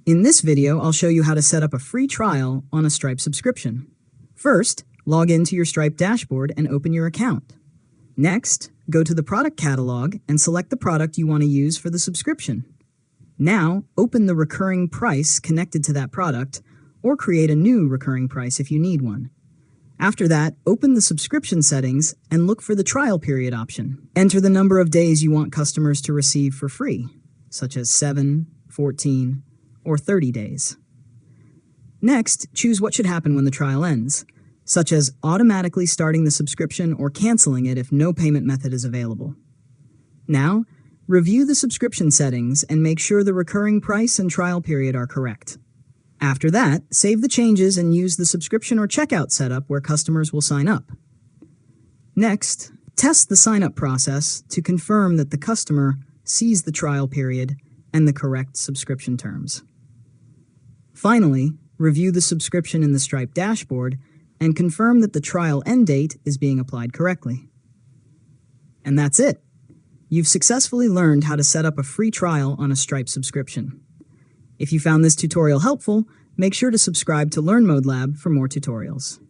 In this video, I'll show you how to set up a free trial on a Stripe subscription. First, log into your Stripe dashboard and open your account. Next, go to the product catalog and select the product you want to use for the subscription. Now, open the recurring price connected to that product, or create a new recurring price if you need one. After that, open the subscription settings and look for the trial period option. Enter the number of days you want customers to receive for free, such as 7, 14, or 30 days. Next, choose what should happen when the trial ends, such as automatically starting the subscription or canceling it if no payment method is available. Now, review the subscription settings and make sure the recurring price and trial period are correct. After that, save the changes and use the subscription or checkout setup where customers will sign up. Next, test the sign-up process to confirm that the customer sees the trial period and the correct subscription terms. Finally, review the subscription in the Stripe dashboard and confirm that the trial end date is being applied correctly. And that's it. You've successfully learned how to set up a free trial on a Stripe subscription. If you found this tutorial helpful, make sure to subscribe to Learn Mode Lab for more tutorials.